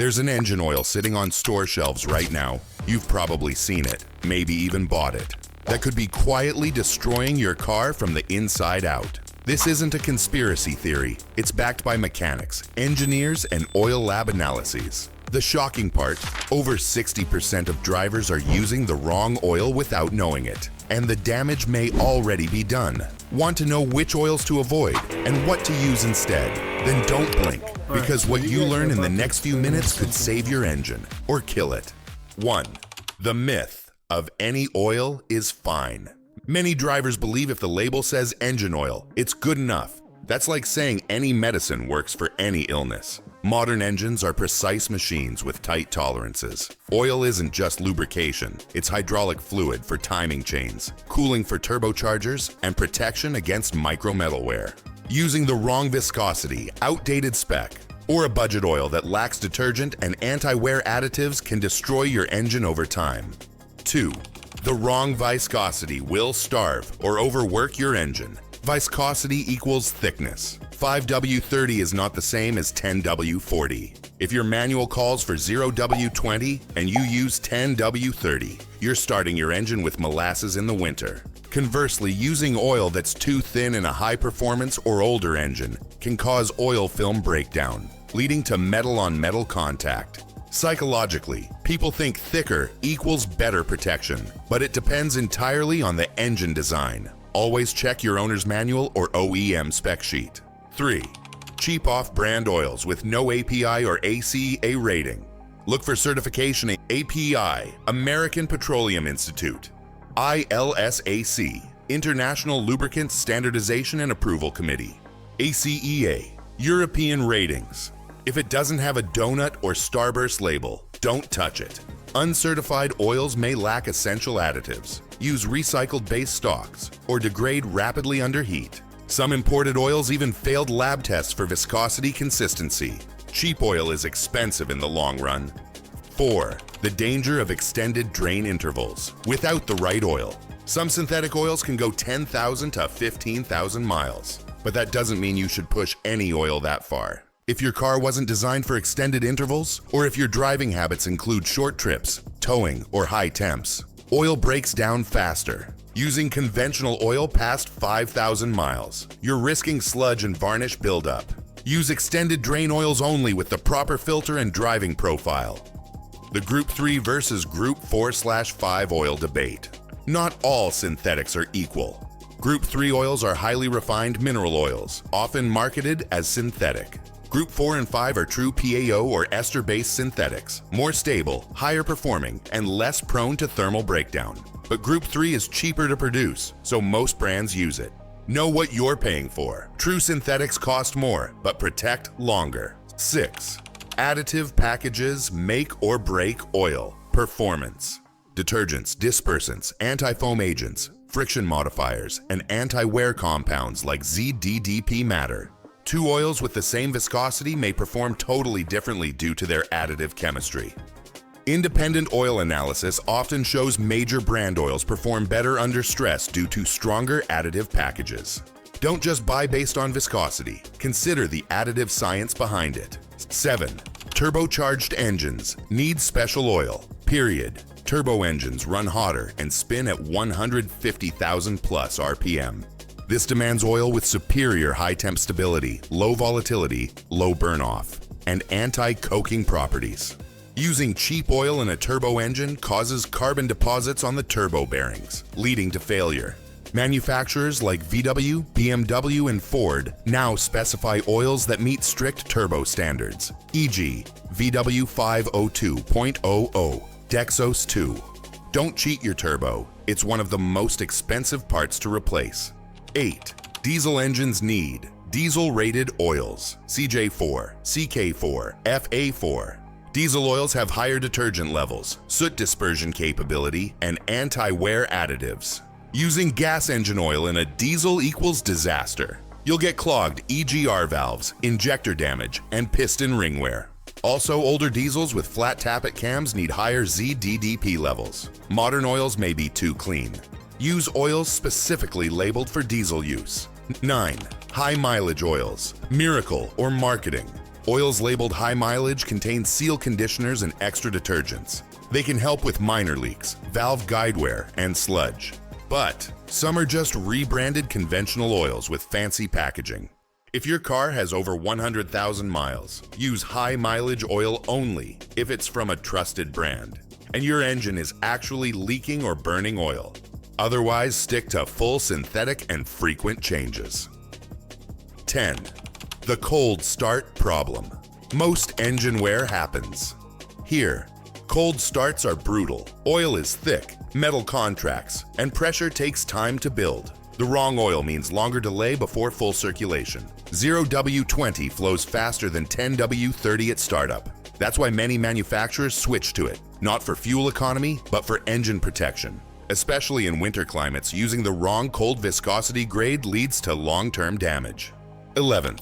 There's an engine oil sitting on store shelves right now. You've probably seen it, maybe even bought it. That could be quietly destroying your car from the inside out. This isn't a conspiracy theory. It's backed by mechanics, engineers, and oil lab analyses. The shocking part, over 60% of drivers are using the wrong oil without knowing it. And the damage may already be done. Want to know which oils to avoid and what to use instead? Then don't blink, because what you learn in the next few minutes could save your engine or kill it. 1. The myth of any oil is fine. Many drivers believe if the label says engine oil, it's good enough. That's like saying any medicine works for any illness. Modern engines are precise machines with tight tolerances. Oil isn't just lubrication, it's hydraulic fluid for timing chains, cooling for turbochargers, and protection against micrometal wear. Using the wrong viscosity, outdated spec, or a budget oil that lacks detergent and anti-wear additives can destroy your engine over time. 2. The wrong viscosity will starve or overwork your engine. Viscosity equals thickness. 5W30 is not the same as 10W40. If your manual calls for 0W20 and you use 10W30, you're starting your engine with molasses in the winter. Conversely, using oil that's too thin in a high-performance or older engine can cause oil film breakdown, leading to metal-on-metal contact. Psychologically, people think thicker equals better protection, but it depends entirely on the engine design. Always check your owner's manual or OEM spec sheet. 3. Cheap off-brand oils with no API or ACEA rating. Look for certification at API, American Petroleum Institute, ILSAC, International Lubricant Standardization and Approval Committee, ACEA, European ratings. If it doesn't have a donut or starburst label, don't touch it. Uncertified oils may lack essential additives, use recycled base stocks, or degrade rapidly under heat. Some imported oils even failed lab tests for viscosity consistency. Cheap oil is expensive in the long run. 4. The danger of extended drain intervals without the right oil. Some synthetic oils can go 10,000 to 15,000 miles, but that doesn't mean you should push any oil that far. If your car wasn't designed for extended intervals, or if your driving habits include short trips, towing, or high temps, oil breaks down faster. Using conventional oil past 5,000 miles, you're risking sludge and varnish buildup. Use extended drain oils only with the proper filter and driving profile. The Group 3 versus Group 4/5 oil debate. Not all synthetics are equal. Group 3 oils are highly refined mineral oils, often marketed as synthetic. Group 4 and 5 are true PAO or ester-based synthetics, more stable, higher performing, and less prone to thermal breakdown. But Group 3 is cheaper to produce, so most brands use it. Know what you're paying for. True synthetics cost more, but protect longer. 6. Additive packages make or break oil. Performance. Detergents, dispersants, anti-foam agents, friction modifiers, and anti-wear compounds like ZDDP matter. Two oils with the same viscosity may perform totally differently due to their additive chemistry. Independent oil analysis often shows major brand oils perform better under stress due to stronger additive packages. Don't just buy based on viscosity. Consider the additive science behind it. 7. Turbocharged engines need special oil, period. Turbo engines run hotter and spin at 150,000 plus RPM. This demands oil with superior high temp stability, low volatility, low burn-off, and anti-coking properties. Using cheap oil in a turbo engine causes carbon deposits on the turbo bearings, leading to failure. Manufacturers like VW, BMW, and Ford now specify oils that meet strict turbo standards, e.g. VW 502.00, Dexos 2. Don't cheat your turbo. It's one of the most expensive parts to replace. 8. Diesel engines need diesel-rated oils, CJ4, CK4, FA4. Diesel oils have higher detergent levels, soot dispersion capability, and anti-wear additives. Using gas engine oil in a diesel equals disaster. You'll get clogged EGR valves, injector damage, and piston ring wear. Also, older diesels with flat tappet cams need higher ZDDP levels. Modern oils may be too clean. Use oils specifically labeled for diesel use. 9. High mileage oils, miracle or marketing. Oils labeled high mileage contain seal conditioners and extra detergents. They can help with minor leaks, valve guide wear, and sludge. But some are just rebranded conventional oils with fancy packaging. If your car has over 100,000 miles, use high mileage oil only if it's from a trusted brand and your engine is actually leaking or burning oil. Otherwise, stick to full synthetic and frequent changes. 10. The cold start problem. Most engine wear happens. Here, cold starts are brutal. Oil is thick, metal contracts, and pressure takes time to build. The wrong oil means longer delay before full circulation. 0W20 flows faster than 10W30 at startup. That's why many manufacturers switch to it, not for fuel economy, but for engine protection. Especially in winter climates, using the wrong cold viscosity grade leads to long-term damage. 11th,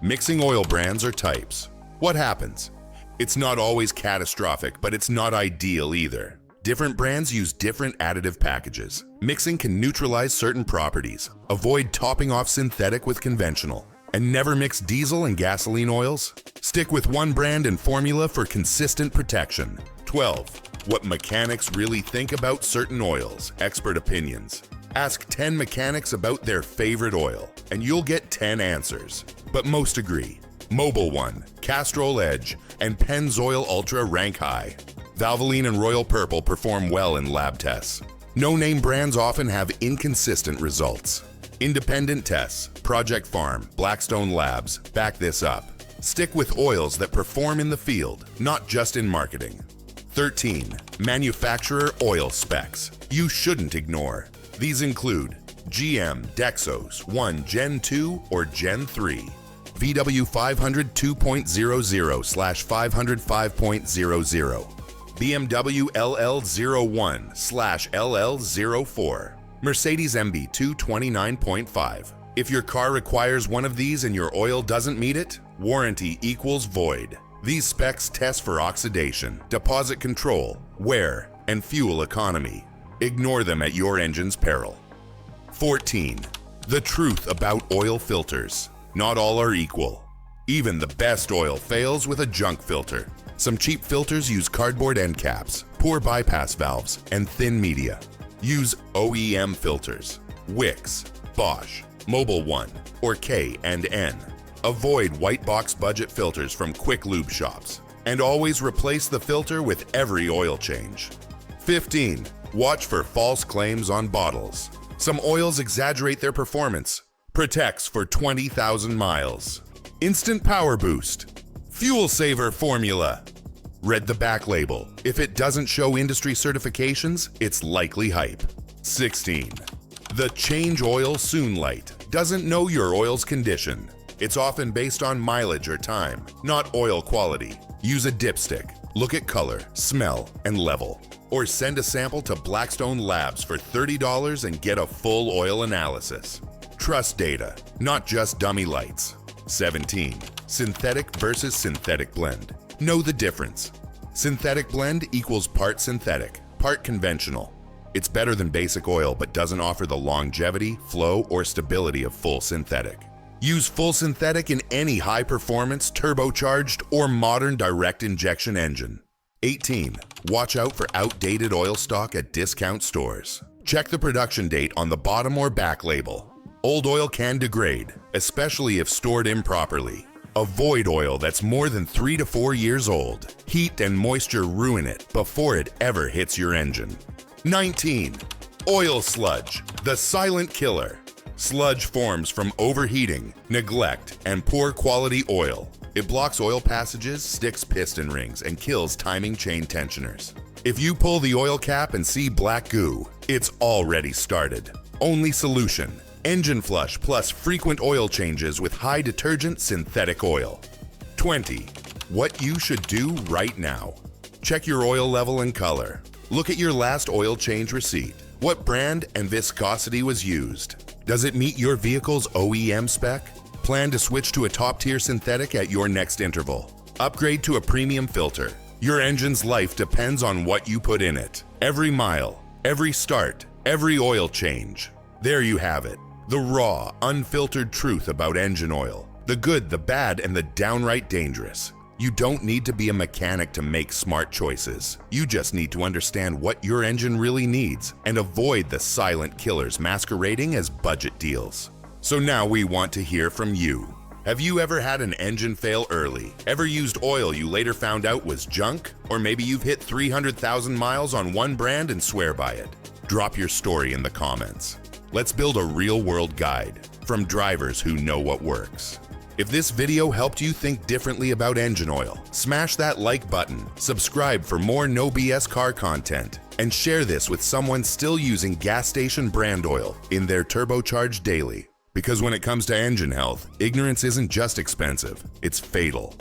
mixing oil brands or types. What happens? It's not always catastrophic, but it's not ideal either. Different brands use different additive packages. Mixing can neutralize certain properties. Avoid topping off synthetic with conventional. And never mix diesel and gasoline oils. Stick with one brand and formula for consistent protection. 12. What mechanics really think about certain oils. Expert opinions. Ask 10 mechanics about their favorite oil, and you'll get 10 answers. But most agree. Mobil One, Castrol Edge, and Pennzoil Ultra rank high. Valvoline and Royal Purple perform well in lab tests. No-name brands often have inconsistent results. Independent tests, Project Farm, Blackstone Labs, back this up. Stick with oils that perform in the field, not just in marketing. 13. Manufacturer oil specs. You shouldn't ignore. These include GM Dexos 1 Gen 2 or Gen 3, VW 500 2.00/500 5.00, BMW LL01/LL04, Mercedes MB2 29.5. If your car requires one of these and your oil doesn't meet it, warranty equals void. These specs test for oxidation, deposit control, wear, and fuel economy. Ignore them at your engine's peril. 14. The truth about oil filters. Not all are equal. Even the best oil fails with a junk filter. Some cheap filters use cardboard end caps, poor bypass valves, and thin media. Use OEM filters, Wix, Bosch, Mobil One, or K&N. Avoid white box budget filters from quick lube shops, and always replace the filter with every oil change. 15. Watch for false claims on bottles. Some oils exaggerate their performance. Protects for 20,000 miles. Instant power boost. Fuel saver formula. Read the back label. If it doesn't show industry certifications, it's likely hype. 16. The change oil soon light doesn't know your oil's condition. It's often based on mileage or time, not oil quality. Use a dipstick. Look at color, smell, and level. Or send a sample to Blackstone Labs for $30 and get a full oil analysis. Trust data, not just dummy lights. 17. Synthetic versus synthetic blend. Know the difference. Synthetic blend equals part synthetic, part conventional. It's better than basic oil but doesn't offer the longevity, flow, or stability of full synthetic. Use full synthetic in any high-performance, turbocharged, or modern direct injection engine. 18. Watch out for outdated oil stock at discount stores. Check the production date on the bottom or back label. Old oil can degrade, especially if stored improperly. Avoid oil that's more than 3 to 4 years old. Heat and moisture ruin it before it ever hits your engine. 19. Oil sludge, the silent killer. Sludge forms from overheating, neglect, and poor quality oil. It blocks oil passages, sticks piston rings, and kills timing chain tensioners. If you pull the oil cap and see black goo, it's already started. Only solution: engine flush plus frequent oil changes with high detergent synthetic oil. 20. What you should do right now. Check your oil level and color. Look at your last oil change receipt. What brand and viscosity was used? Does it meet your vehicle's OEM spec? Plan to switch to a top-tier synthetic at your next interval. Upgrade to a premium filter. Your engine's life depends on what you put in it. Every mile, every start, every oil change. There you have it. The raw, unfiltered truth about engine oil. The good, the bad, and the downright dangerous. You don't need to be a mechanic to make smart choices. You just need to understand what your engine really needs and avoid the silent killers masquerading as budget deals. So now we want to hear from you. Have you ever had an engine fail early? Ever used oil you later found out was junk? Or maybe you've hit 300,000 miles on one brand and swear by it? Drop your story in the comments. Let's build a real-world guide from drivers who know what works. If this video helped you think differently about engine oil, smash that like button, subscribe for more no BS car content, and share this with someone still using gas station brand oil in their turbocharged daily. Because when it comes to engine health, ignorance isn't just expensive, it's fatal.